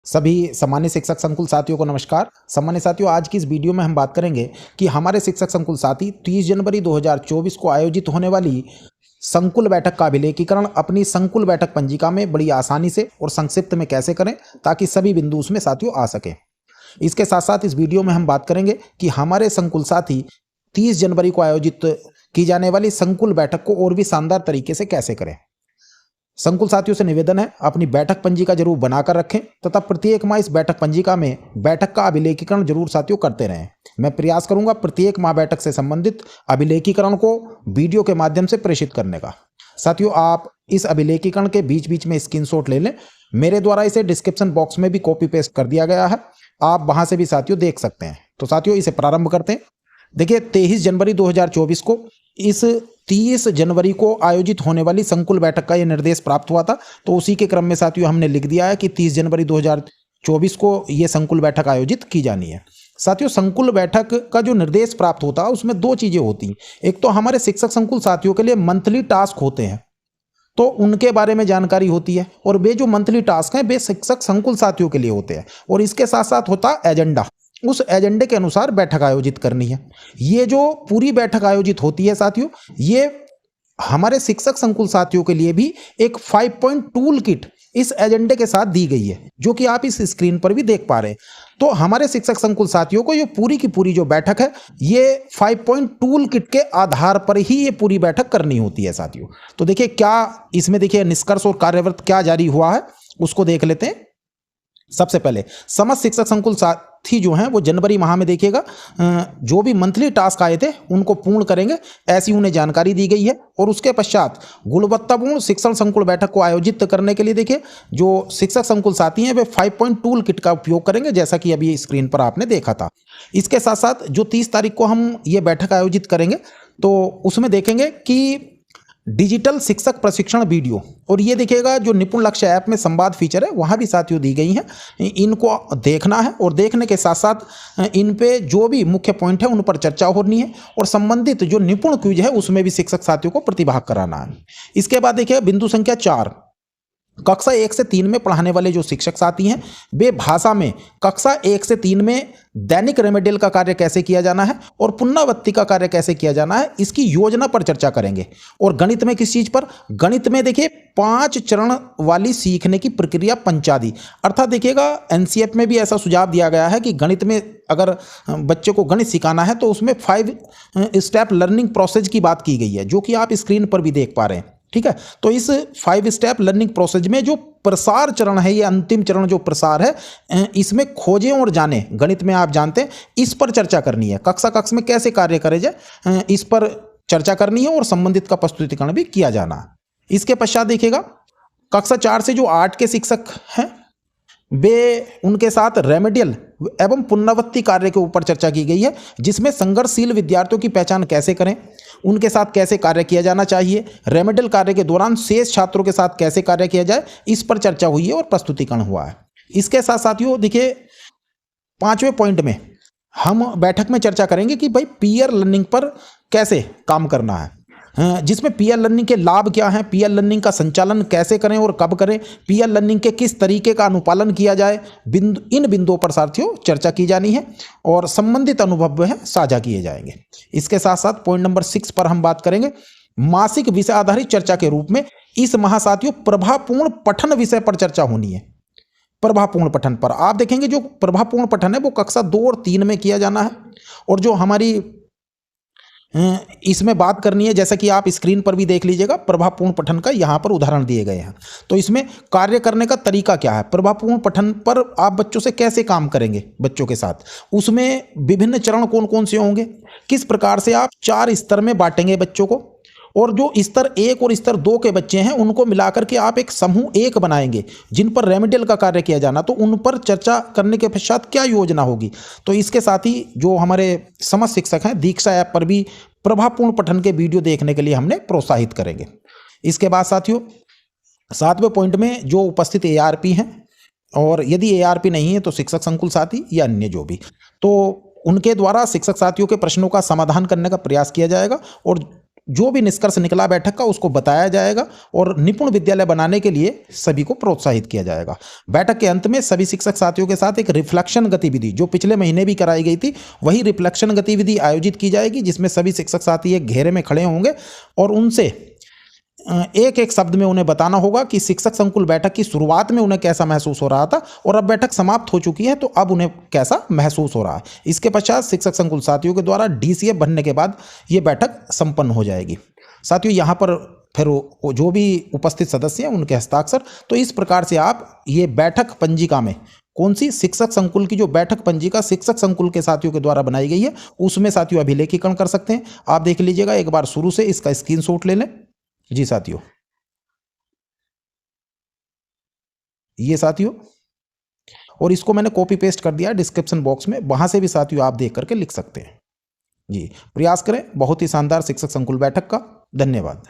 सभी सामान्य शिक्षक संकुल साथियों को नमस्कार। सामान्य साथियों, आज की इस वीडियो में हम बात करेंगे कि हमारे शिक्षक संकुल साथी 30 जनवरी 2024 को आयोजित होने वाली संकुल बैठक का अभिलेखीकरण अपनी संकुल बैठक पंजिका में बड़ी आसानी से और संक्षिप्त में कैसे करें ताकि सभी बिंदु उसमें साथियों आ सकें। इसके साथ साथ इस वीडियो में हम बात करेंगे कि हमारे संकुल साथी 30 जनवरी को आयोजित की जाने वाली संकुल बैठक को और भी शानदार तरीके से कैसे करें। संकुल साथियों से निवेदन है, अपनी बैठक पंजिका जरूर बनाकर रखें तथा प्रत्येक माह इस बैठक पंजिका में बैठक का अभिलेखीकरण जरूर साथियों करते रहें। मैं प्रयास करूंगा प्रत्येक माह बैठक से संबंधित अभिलेखीकरण को वीडियो के माध्यम से प्रेषित करने का। साथियों, आप इस अभिलेखीकरण के बीच बीच में स्क्रीनशॉट ले लें। मेरे द्वारा इसे डिस्क्रिप्शन बॉक्स में भी कॉपी पेस्ट कर दिया गया है, आप वहां से भी साथियों देख सकते हैं। तो साथियों, इसे प्रारंभ करते हैं। देखिए, 23 जनवरी 2024 को इस 30 जनवरी को आयोजित होने वाली संकुल बैठक का यह निर्देश प्राप्त हुआ था, तो उसी के क्रम में साथियों हमने लिख दिया है कि 30 जनवरी 2024 को यह संकुल बैठक आयोजित की जानी है। साथियों, संकुल बैठक का जो निर्देश प्राप्त होता है उसमें दो चीजें होती हैं। एक तो हमारे शिक्षक संकुल साथियों के लिए मंथली टास्क होते हैं, तो उनके बारे में जानकारी होती है, और वे जो मंथली टास्क हैं वे शिक्षक संकुल साथियों के लिए होते हैं। और इसके साथ साथ होता है एजेंडा, उस एजेंडे के अनुसार बैठक आयोजित करनी है। ये जो पूरी बैठक आयोजित होती है साथियों, ये हमारे शिक्षक संकुल साथियों के लिए भी एक 5 पॉइंट टूल किट इस एजेंडे के साथ दी गई है, जो कि आप इस स्क्रीन पर भी देख पा रहे हैं। तो हमारे शिक्षक संकुल साथियों को ये पूरी की पूरी जो बैठक है ये 5 पॉइंट टूल किट के आधार पर ही ये पूरी बैठक करनी होती है साथियों। तो देखिए, क्या इसमें देखिए निष्कर्ष और कार्यव्रत क्या जारी हुआ है उसको देख लेते हैं। सबसे पहले समस्त शिक्षक संकुल साथी जो हैं वो जनवरी माह में देखिएगा जो भी मंथली टास्क आए थे उनको पूर्ण करेंगे, ऐसी उन्हें जानकारी दी गई है। और उसके पश्चात गुणवत्तापूर्ण शिक्षण संकुल बैठक को आयोजित करने के लिए देखिए जो शिक्षक संकुल साथी हैं वे 5 पॉइंट टूल किट का उपयोग करेंगे, जैसा कि अभी स्क्रीन पर आपने देखा था। इसके साथ साथ जो 30 तारीख को हम ये बैठक आयोजित करेंगे तो उसमें देखेंगे कि डिजिटल शिक्षक प्रशिक्षण वीडियो, और ये देखिएगा जो निपुण लक्ष्य ऐप में संवाद फीचर है वहाँ भी साथियों दी गई हैं, इनको देखना है। और देखने के साथ साथ इन पे जो भी मुख्य पॉइंट है उन पर चर्चा होनी है, और संबंधित जो निपुण क्विज है उसमें भी शिक्षक साथियों को प्रतिभाग कराना है। इसके बाद देखिए बिंदु संख्या 4, कक्षा 1 से 3 में पढ़ाने वाले जो शिक्षक साथी हैं वे भाषा में कक्षा 1 से 3 में दैनिक रेमेडियल का कार्य कैसे किया जाना है और पुनरावृत्ति का कार्य कैसे किया जाना है, इसकी योजना पर चर्चा करेंगे। और गणित में किस चीज पर? गणित में देखिए 5 चरण वाली सीखने की प्रक्रिया पंचादी, अर्थात देखिएगा एनसीएफ में भी ऐसा सुझाव दिया गया है कि गणित में अगर बच्चे को गणित सिखाना है तो उसमें 5 स्टेप लर्निंग प्रोसेस की बात की गई है, जो कि आप स्क्रीन पर भी देख पा रहे हैं। ठीक है, तो इस 5 स्टेप लर्निंग प्रोसेस में जो प्रसार चरण है, ये अंतिम चरण जो प्रसार है, इसमें खोजें और जाने, गणित में आप जानते हैं, इस पर चर्चा करनी है। कक्षा में कैसे कार्य करे जाए इस पर चर्चा करनी है और संबंधित का प्रस्तुतिकरण भी किया जाना है। इसके पश्चात देखिएगा कक्षा 4 से जो 8 के शिक्षक हैं वे उनके साथ रेमेडियल एवं पुनरावृत्ति कार्य के ऊपर चर्चा की गई है, जिसमें संघर्षशील विद्यार्थियों की पहचान कैसे करें, उनके साथ कैसे कार्य किया जाना चाहिए, रेमेडियल कार्य के दौरान शेष छात्रों के साथ कैसे कार्य किया जाए, इस पर चर्चा हुई है और प्रस्तुतिकरण हुआ है। इसके साथ साथियों देखिए 5वें पॉइंट में हम बैठक में चर्चा करेंगे कि भाई पीयर लर्निंग पर कैसे काम करना है, जिसमें पीयर लर्निंग के लाभ क्या हैं, पीयर लर्निंग का संचालन कैसे करें और कब करें, पीयर लर्निंग के किस तरीके का अनुपालन किया जाए, इन बिंदुओं पर साथियों चर्चा की जानी है और संबंधित अनुभव है साझा किए जाएंगे। इसके साथ साथ पॉइंट नंबर 6 पर हम बात करेंगे मासिक विषय आधारित चर्चा के रूप में इस माह साथियों प्रभावपूर्ण पठन विषय पर चर्चा होनी है। प्रभावपूर्ण पठन पर आप देखेंगे जो प्रभावपूर्ण पठन है वो कक्षा 2 और 3 में किया जाना है, और जो हमारी इसमें बात करनी है, जैसा कि आप स्क्रीन पर भी देख लीजिएगा प्रभावपूर्ण पठन का यहाँ पर उदाहरण दिए गए हैं। तो इसमें कार्य करने का तरीका क्या है, प्रभावपूर्ण पठन पर आप बच्चों से कैसे काम करेंगे, बच्चों के साथ उसमें विभिन्न चरण कौन कौन से होंगे, किस प्रकार से आप 4 स्तर में बांटेंगे बच्चों को, और जो स्तर 1 और स्तर 2 के बच्चे हैं उनको मिलाकर के आप एक समूह 1 बनाएंगे जिन पर रेमेडियल का कार्य किया जाना, तो उन पर चर्चा करने के पश्चात क्या योजना होगी। तो इसके साथ ही जो हमारे समस्त शिक्षक हैं दीक्षा ऐप पर भी प्रभावपूर्ण पठन के वीडियो देखने के लिए हमने प्रोत्साहित करेंगे। इसके बाद साथियों 7वें पॉइंट में जो उपस्थित एआरपी हैं, और यदि एआरपी नहीं है तो शिक्षक संकुल साथी या अन्य जो भी, तो उनके द्वारा शिक्षक साथियों के प्रश्नों का समाधान करने का प्रयास किया जाएगा, और जो भी निष्कर्ष निकला बैठक का उसको बताया जाएगा और निपुण विद्यालय बनाने के लिए सभी को प्रोत्साहित किया जाएगा। बैठक के अंत में सभी शिक्षक साथियों के साथ एक रिफ्लेक्शन गतिविधि, जो पिछले महीने भी कराई गई थी, वही रिफ्लेक्शन गतिविधि आयोजित की जाएगी, जिसमें सभी शिक्षक साथी एक घेरे में खड़े होंगे और उनसे एक एक शब्द में उन्हें बताना होगा कि शिक्षक संकुल बैठक की शुरुआत में उन्हें कैसा महसूस हो रहा था और अब बैठक समाप्त हो चुकी है तो अब उन्हें कैसा महसूस हो रहा है। इसके पश्चात शिक्षक संकुल साथियों के द्वारा डीसीएफ बनने के बाद ये बैठक संपन्न हो जाएगी। साथियों, यहाँ पर फिर जो भी उपस्थित सदस्य हैं उनके हस्ताक्षर। तो इस प्रकार से आप ये बैठक पंजिका में कौन सी, शिक्षक संकुल की जो बैठक पंजिका शिक्षक संकुल के साथियों के द्वारा बनाई गई है उसमें साथियों अभिलेखीकरण कर सकते हैं। आप देख लीजिएगा एक बार शुरू से, इसका स्क्रीनशॉट ले लें। जी साथियों, ये साथियों, और इसको मैंने कॉपी पेस्ट कर दिया है डिस्क्रिप्शन बॉक्स में, वहां से भी साथियों आप देख करके लिख सकते हैं। जी, प्रयास करें। बहुत ही शानदार शिक्षक संकुल बैठक का। धन्यवाद।